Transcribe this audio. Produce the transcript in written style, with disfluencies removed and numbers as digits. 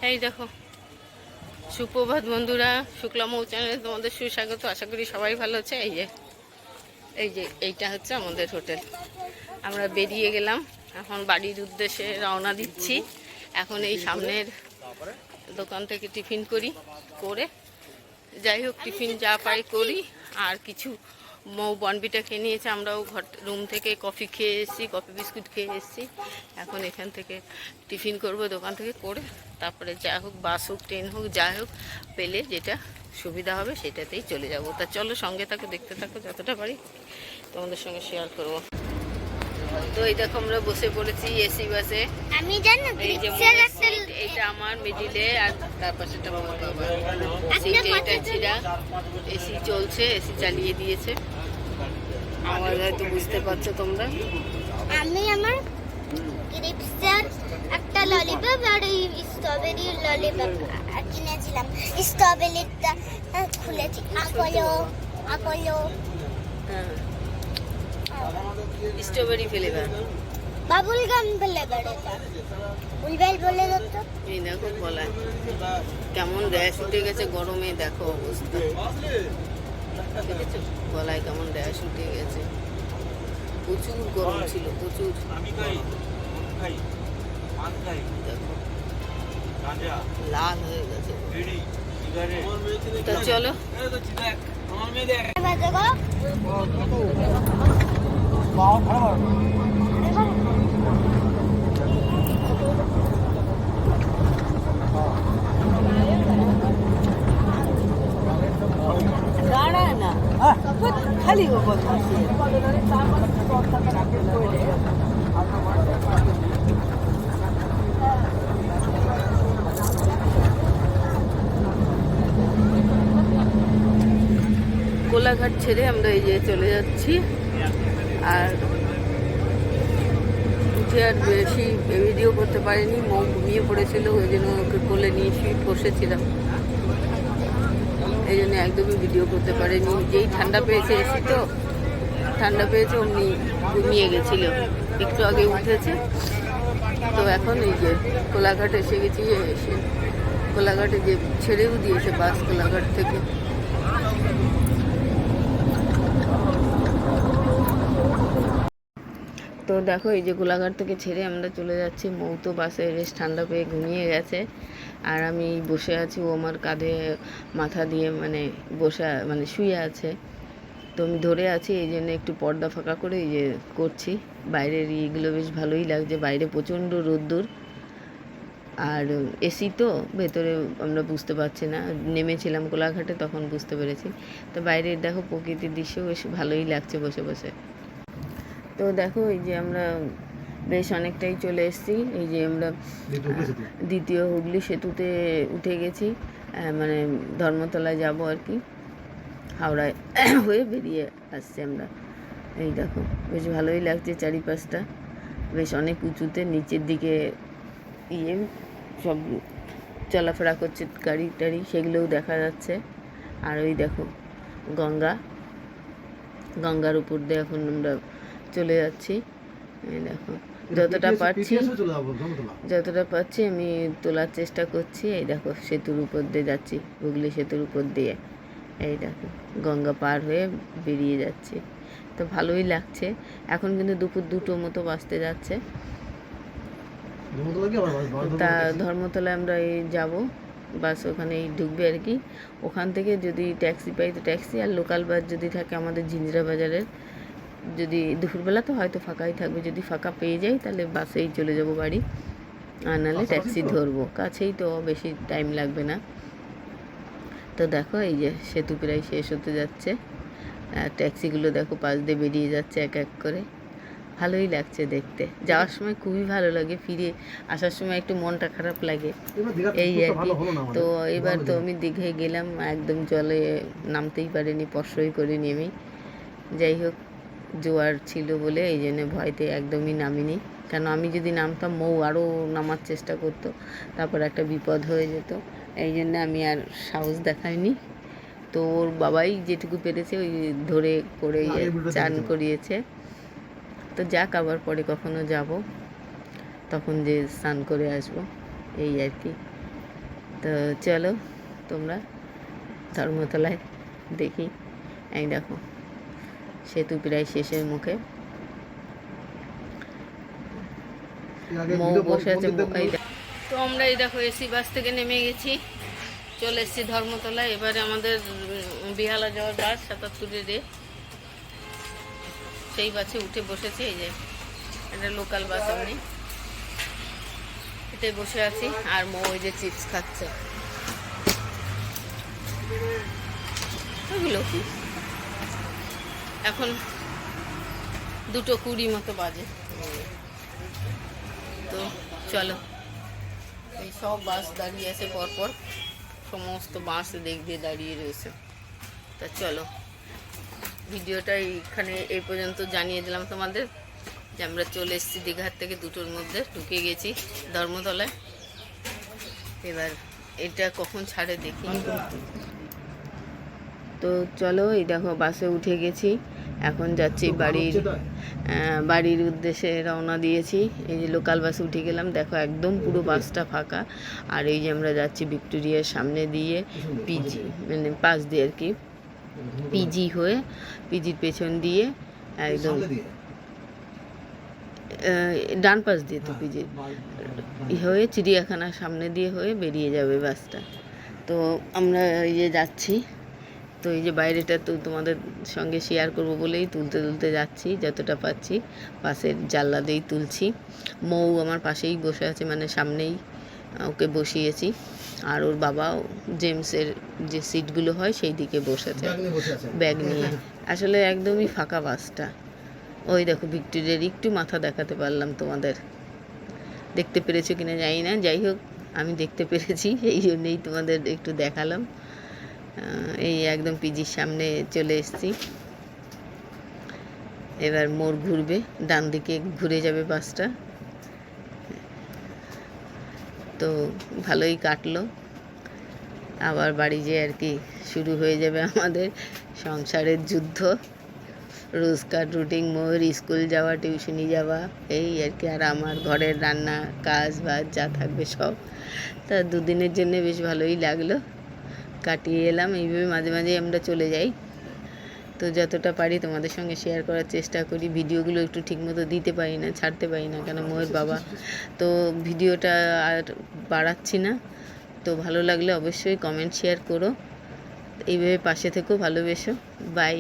এই দেখো, সুপ্রভাত বন্ধুরা, শুক্লা মৌ চ্যানেলে তোমাদের সুস্বাগত। আশা করি সবাই ভালো আছে। এই যে এইটা হচ্ছে আমাদের হোটেল। আমরা বেরিয়ে গেলাম, এখন বাড়ির উদ্দেশ্যে রওনা দিচ্ছি। এখন এই সামনের দোকান থেকে টিফিন করে যাই হোক, টিফিন যা পাই করি। আর কিছু মৌ বনবিটা খেয়ে নিয়েছে, আমরাও রুম থেকে কফি খেয়ে এসেছি, কফি বিস্কুট খেয়ে এসেছি। এখন এখান থেকে টিফিন করব দোকান থেকে করে, তারপরে যা হোক বাস হোক ট্রেন হোক যা হোক পেলে যেটা সুবিধা হবে সেটাতেই চলে যাব। তা চলো সঙ্গে থাকো, দেখতে থাকো, যতটা পারি তোমাদের সঙ্গে শেয়ার করব। তো এই দেখো আমরা বসে পড়েছি এসি বাসে। আমি জানো এই যে এইটা আমার মিডিলে, আর তার পাশেটা আমার বাবা। সিটে এটা ছিঁড়া। এসি চলছে, এসি চালিয়ে দিয়েছে। আমার হয়তো বুঝতে পারছো তোমরা। আমি আমার ক্রিপসের একটা ললিপপ আর এই স্ট্রবেরি ললিপপ কিনেছিলাম। স্ট্রবেরিটা খুলেছি। আপলো হ্যাঁ, স্ট্রবেরি ফ্লেভার, বাবুল গাম ফ্লেভার। এটা বুলবেল বলে দত্ত। এই দেখো গলায় কেমন র্যাশ উঠে গেছে গরমে, দেখো অবস্থা। দেখেছো গলায় কেমন র্যাশ উঠে গেছে, প্রচুর গরম ছিল, প্রচুর। দেখো লাল হয়ে গেছে। তা চলো দাঁড়ায় না, খালি কোলাঘাট ছেড়ে আমরা এই যে চলে যাচ্ছি। আর উঠে আর বেশি ভিডিও করতে পারিনি, মৌ ঘুমিয়ে পড়েছিল, ওই জন্য ওকে কোলে নিয়ে বসেছিলাম, এই জন্য একদমই ভিডিও করতে পারিনি। যেই ঠান্ডা পেয়েছে, এসি তো ঠান্ডা পেয়েছে, অমনি ঘুমিয়ে গেছিল। একটু আগে উঠেছে। তো এখন এই যে কোলাঘাট এসে গেছি। এসে কোলাঘাটে যে ছেড়েও দিয়েছে বাস কোলাঘাট থেকে। তো দেখো এই যে গোলাঘাট থেকে ছেড়ে আমরা চলে যাচ্ছি। মৌ তো বাসে বেশ ঠান্ডা পেয়ে ঘুমিয়ে গেছে, আর আমি বসে আছি। ও আমার কাঁধে মাথা দিয়ে মানে শুয়ে আছে। তো আমি ধরে আছি, এই জন্য একটু পর্দা ফাঁকা করে এই যে করছি। বাইরের ইগুলো বেশ ভালোই লাগছে, বাইরে প্রচণ্ড রোদ্দুর। আর এসি তো ভেতরে আমরা বুঝতে পারছি না, নেমেছিলাম কোলাঘাটে তখন বুঝতে পেরেছি। তো বাইরের দেখো প্রকৃতির দৃশ্য বেশ ভালোই লাগছে বসে বসে। তো দেখো এই যে আমরা বেশ অনেকটাই চলে এসেছি। এই যে আমরা দ্বিতীয় হুগলি সেতুতে উঠে গেছি, মানে ধর্মতলায় যাব আর কি, হাওড়ায় হয়ে বেরিয়ে আসছি আমরা। এই দেখো বেশ ভালোই লাগছে, চারিপাশটা বেশ অনেক উঁচুতে, নিচের দিকে সব চলাফেরা করছে গাড়ি টাড়ি, সেগুলোও দেখা যাচ্ছে। আর ওই দেখো গঙ্গার উপর দিয়ে এখন আমরা চলে যাচ্ছি। এই দেখো যতটা পাচ্ছি আমি তোলার চেষ্টা করছি। এই দেখো সেতুর উপর দিয়ে যাচ্ছি, হুগলি সেতুর উপর দিয়ে। এই দেখো গঙ্গা পার হয়ে বেরিয়ে যাচ্ছি। তো ভালোই লাগছে। এখন কিন্তু দুপুর 2টো মতো বাজতে যাচ্ছে। তা ধর্মতলায় আমরা এই যাবো, বাস ওখানেই ঢুকবে আর কি। ওখান থেকে যদি ট্যাক্সি পাই তো ট্যাক্সি, আর লোকাল বাস যদি থাকে আমাদের জিঞ্জিরা বাজারের, যদি দুপুরবেলা তো হয়তো ফাঁকাই থাকবে, যদি ফাঁকা পেয়ে যাই তাহলে বাসেই চলে যাব বাড়ি, আর নাহলে ট্যাক্সি ধরবো। কাছেই তো, বেশি টাইম লাগবে না। তো দেখো এই যে সেতু প্রায় শেষ হতে যাচ্ছে, আর ট্যাক্সিগুলো দেখো পাশ দিয়ে বেরিয়ে যাচ্ছে এক এক করে। ভালোই লাগছে দেখতে। যাওয়ার সময় খুবই ভালো লাগে, ফিরে আসার সময় একটু মনটা খারাপ লাগে, এই আর কি। তো এবার তো আমি দীঘায় গেলাম, একদম জলে নামতেই পারিনি, পরশই করিনি আমি। যাই হোক, জোয়ার ছিল বলে এই জন্য ভয়তে একদমই নামিনি। কেন আমি যদি নামতাম মৌ আরও নামার চেষ্টা করতো, তারপর একটা বিপদ হয়ে যেত। এই জন্য আমি আর সাহস দেখাইনি। তো ওর বাবাই যেটুকু পেরেছে ওই ধরে করে চান করিয়েছে। তো যাক, আবার পরে কখনো যাব, তখন যে স্নান করে আসবো, এই আর কি। তো চলো তোমরা ধর্মতলায় দেখি। এই দেখো সেতু প্রায় শেষের মুখে, মৌ বসে আছে। তো আমরা এই দেখো এসি বাস থেকে নেমে গেছি, চলে এসেছি ধর্মতলায়। এবারে আমাদের বেহালা যাওয়ার বাস 77 সেই বাসে উঠে বসেছি। এই যে এটা লোকাল বাস, এমনি এটাই বসে আছি। আর মৌ ওই যে চিপস খাচ্ছে। ওগুলো কি এখন 2:20 মতো বাজে। তো চলো, এই সব বাস দাঁড়িয়ে আছে পরপর, সমস্ত বাস দিক দিয়ে দাঁড়িয়ে রয়েছে। তা চলো ভিডিওটা এইখানে এই পর্যন্ত জানিয়ে দিলাম তোমাদের যে আমরা চলে এসেছি দীঘার থেকে 2টোর মধ্যে ঢুকে গেছি ধর্মতলায়। এবার এটা কখন ছাড়ে দেখি। তো চলো এই দেখো বাসে উঠে গেছি, এখন যাচ্ছি বাড়ির উদ্দেশ্যে রওনা দিয়েছি। এই যে লোকাল বাসে উঠে গেলাম, দেখো একদম পুরো বাসটা ফাঁকা। আর এই যে আমরা যাচ্ছি ভিক্টোরিয়ার সামনে দিয়ে, পিজি মানে পাশ দিয়ে আর কি, পিজি হয়ে পিজির পেছন দিয়ে একদম ডান পাশ দিয়ে, তো পিজির হয়ে চিড়িয়াখানার সামনে দিয়ে হয়ে বেরিয়ে যাবে বাসটা। তো আমরা এই যে যাচ্ছি। তো এই যে বাইরেটা তো তোমাদের সঙ্গে শেয়ার করব বলেই তুলতে যাচ্ছি, যতটা পাচ্ছি বাসের জানলা দিয়েই তুলছি। মৌ আমার পাশেই বসে আছে, মানে সামনেই ওকে বসিয়েছি। আর ওর বাবাও জেমসের যে সিটগুলো হয় সেই দিকে বসেছে ব্যাগ নিয়ে। আসলে একদমই ফাঁকা বাসটা। ওই দেখো ভিক্টোরিয়ার একটু মাথা দেখাতে পারলাম তোমাদের, দেখতে পেরেছো কিনা জানি না, যাই হোক আমি দেখতে পেরেছি, এই জন্যেই তোমাদের একটু দেখালাম। এই একদম পিজির সামনে চলে এসেছি। এবার মোড় ঘুরবে, ডান দিকে ঘুরে যাবে বাসটা। তো ভালোই কাটলো। আবার বাড়ি যেয়ে আর কি শুরু হয়ে যাবে আমাদের সংসারের যুদ্ধ, রোজকার রুটিন, মোর স্কুল যাওয়া, টিউশনি যাওয়া, এই আর কি। আর আমার ঘরের রান্না কাজ বাজ যা থাকবে সব। তা 2 দিনের জন্য বেশ ভালোই লাগলো, কাটিয়ে এলাম। এইভাবে মাঝে মাঝে আমরা চলে যাই। তো যতটা পারি তোমাদের সঙ্গে শেয়ার করার চেষ্টা করি। ভিডিওগুলো একটু ঠিকমতো দিতে পারি না, ছাড়তে পারি না, কেন মোয়ের বাবা। তো ভিডিওটা আর বাড়াচ্ছি না। তো ভালো লাগলে অবশ্যই কমেন্ট শেয়ার করো, এইভাবে পাশে থেকো, ভালোবেসো। বাই।